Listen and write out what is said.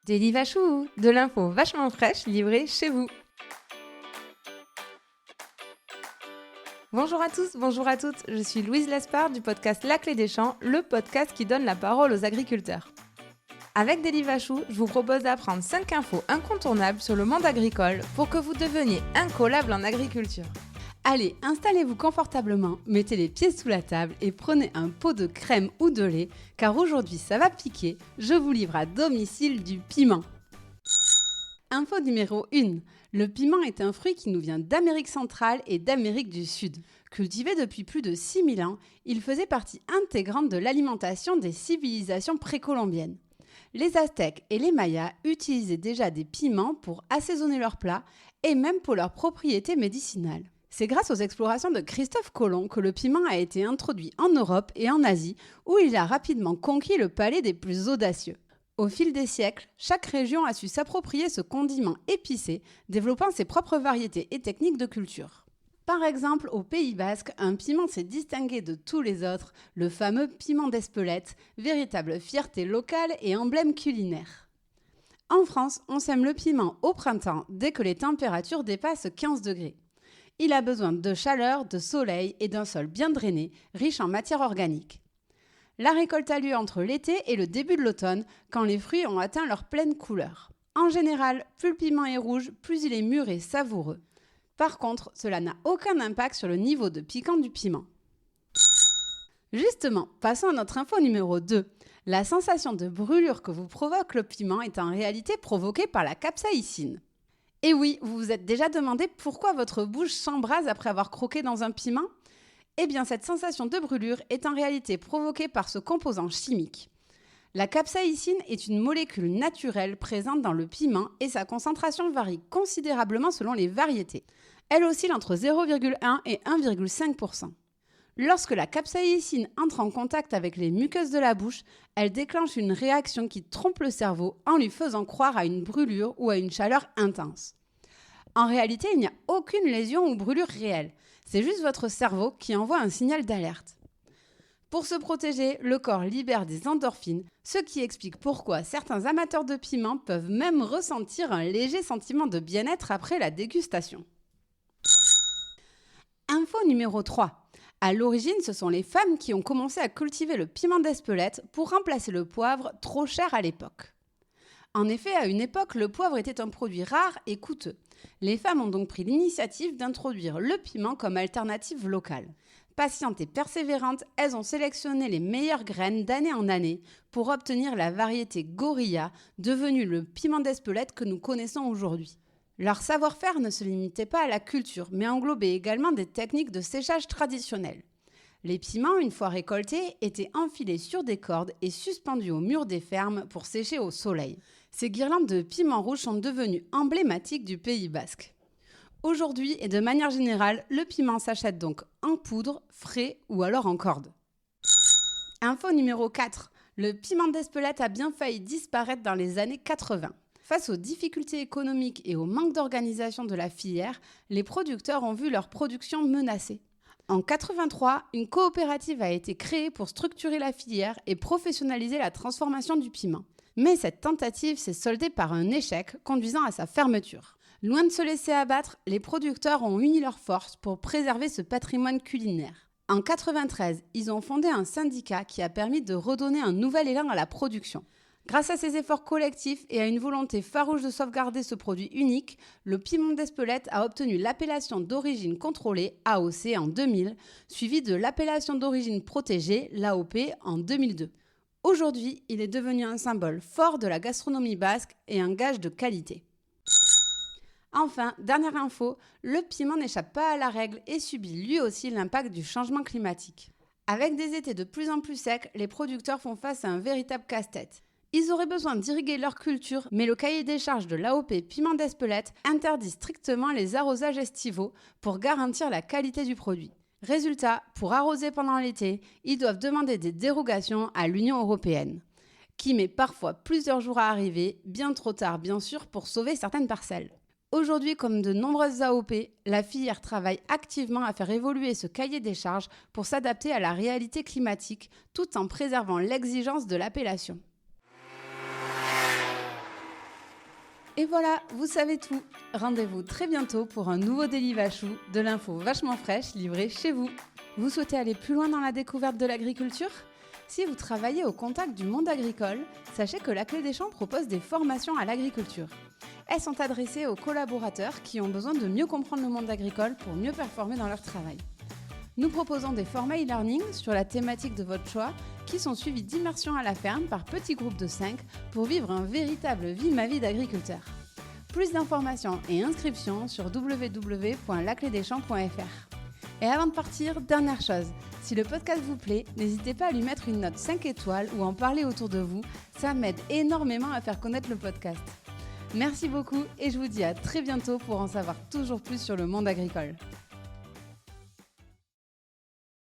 Délit Vachou, de l'info vachement fraîche livrée chez vous. Bonjour à tous, bonjour à toutes, je suis Louise Lespard du podcast La Clé des Champs, le podcast qui donne la parole aux agriculteurs. Avec Délit Vachou, je vous propose d'apprendre 5 infos incontournables sur le monde agricole pour que vous deveniez incollable en agriculture. Allez, installez-vous confortablement, mettez les pieds sous la table et prenez un pot de crème ou de lait, car aujourd'hui ça va piquer, je vous livre à domicile du piment. Info numéro 1. Le piment est un fruit qui nous vient d'Amérique centrale et d'Amérique du Sud. Cultivé depuis plus de 6000 ans, il faisait partie intégrante de l'alimentation des civilisations précolombiennes. Les Aztèques et les Mayas utilisaient déjà des piments pour assaisonner leurs plats et même pour leurs propriétés médicinales. C'est grâce aux explorations de Christophe Colomb que le piment a été introduit en Europe et en Asie, où il a rapidement conquis le palais des plus audacieux. Au fil des siècles, chaque région a su s'approprier ce condiment épicé, développant ses propres variétés et techniques de culture. Par exemple, au Pays Basque, un piment s'est distingué de tous les autres, le fameux piment d'Espelette, véritable fierté locale et emblème culinaire. En France, on sème le piment au printemps dès que les températures dépassent 15 degrés. Il a besoin de chaleur, de soleil et d'un sol bien drainé, riche en matière organique. La récolte a lieu entre l'été et le début de l'automne, quand les fruits ont atteint leur pleine couleur. En général, plus le piment est rouge, plus il est mûr et savoureux. Par contre, cela n'a aucun impact sur le niveau de piquant du piment. Justement, passons à notre info numéro 2. La sensation de brûlure que vous provoque le piment est en réalité provoquée par la capsaïcine. Et oui, vous vous êtes déjà demandé pourquoi votre bouche s'embrase après avoir croqué dans un piment ? Eh bien, cette sensation de brûlure est en réalité provoquée par ce composant chimique. La capsaïcine est une molécule naturelle présente dans le piment et sa concentration varie considérablement selon les variétés. Elle oscille entre 0,1 et 1,5%. Lorsque la capsaïcine entre en contact avec les muqueuses de la bouche, elle déclenche une réaction qui trompe le cerveau en lui faisant croire à une brûlure ou à une chaleur intense. En réalité, il n'y a aucune lésion ou brûlure réelle. C'est juste votre cerveau qui envoie un signal d'alerte. Pour se protéger, le corps libère des endorphines, ce qui explique pourquoi certains amateurs de piment peuvent même ressentir un léger sentiment de bien-être après la dégustation. Info numéro 3. À l'origine, ce sont les femmes qui ont commencé à cultiver le piment d'Espelette pour remplacer le poivre, trop cher à l'époque. En effet, à une époque, le poivre était un produit rare et coûteux. Les femmes ont donc pris l'initiative d'introduire le piment comme alternative locale. Patientes et persévérantes, elles ont sélectionné les meilleures graines d'année en année pour obtenir la variété Gorilla, devenue le piment d'Espelette que nous connaissons aujourd'hui. Leur savoir-faire ne se limitait pas à la culture, mais englobait également des techniques de séchage traditionnelles. Les piments, une fois récoltés, étaient enfilés sur des cordes et suspendus au mur des fermes pour sécher au soleil. Ces guirlandes de piments rouges sont devenues emblématiques du Pays Basque. Aujourd'hui et de manière générale, le piment s'achète donc en poudre, frais ou alors en corde. Info numéro 4. Le piment d'Espelette a bien failli disparaître dans les années 80. Face aux difficultés économiques et au manque d'organisation de la filière, les producteurs ont vu leur production menacée. En 83, une coopérative a été créée pour structurer la filière et professionnaliser la transformation du piment. Mais cette tentative s'est soldée par un échec conduisant à sa fermeture. Loin de se laisser abattre, les producteurs ont uni leurs forces pour préserver ce patrimoine culinaire. En 93, ils ont fondé un syndicat qui a permis de redonner un nouvel élan à la production. Grâce à ces efforts collectifs et à une volonté farouche de sauvegarder ce produit unique, le piment d'Espelette a obtenu l'appellation d'origine contrôlée, AOC, en 2000, suivi de l'appellation d'origine protégée, l'AOP, en 2002. Aujourd'hui, il est devenu un symbole fort de la gastronomie basque et un gage de qualité. Enfin, dernière info, le piment n'échappe pas à la règle et subit lui aussi l'impact du changement climatique. Avec des étés de plus en plus secs, les producteurs font face à un véritable casse-tête. Ils auraient besoin d'irriguer leur culture, mais le cahier des charges de l'AOP Piment d'Espelette interdit strictement les arrosages estivaux pour garantir la qualité du produit. Résultat, pour arroser pendant l'été, ils doivent demander des dérogations à l'Union européenne, qui met parfois plusieurs jours à arriver, bien trop tard bien sûr, pour sauver certaines parcelles. Aujourd'hui, comme de nombreuses AOP, la filière travaille activement à faire évoluer ce cahier des charges pour s'adapter à la réalité climatique, tout en préservant l'exigence de l'appellation. Et voilà, vous savez tout. Rendez-vous très bientôt pour un nouveau Daily Vachou, de l'info vachement fraîche livrée chez vous. Vous souhaitez aller plus loin dans la découverte de l'agriculture ? Si vous travaillez au contact du monde agricole, sachez que la Clé des Champs propose des formations à l'agriculture. Elles sont adressées aux collaborateurs qui ont besoin de mieux comprendre le monde agricole pour mieux performer dans leur travail. Nous proposons des formats e-learning sur la thématique de votre choix qui sont suivis d'immersion à la ferme par petits groupes de 5 pour vivre un véritable vie-ma-vie d'agriculteur. Plus d'informations et inscriptions sur www.laclédeschamps.fr. Et avant de partir, dernière chose, si le podcast vous plaît, n'hésitez pas à lui mettre une note 5 étoiles ou en parler autour de vous, ça m'aide énormément à faire connaître le podcast. Merci beaucoup et je vous dis à très bientôt pour en savoir toujours plus sur le monde agricole.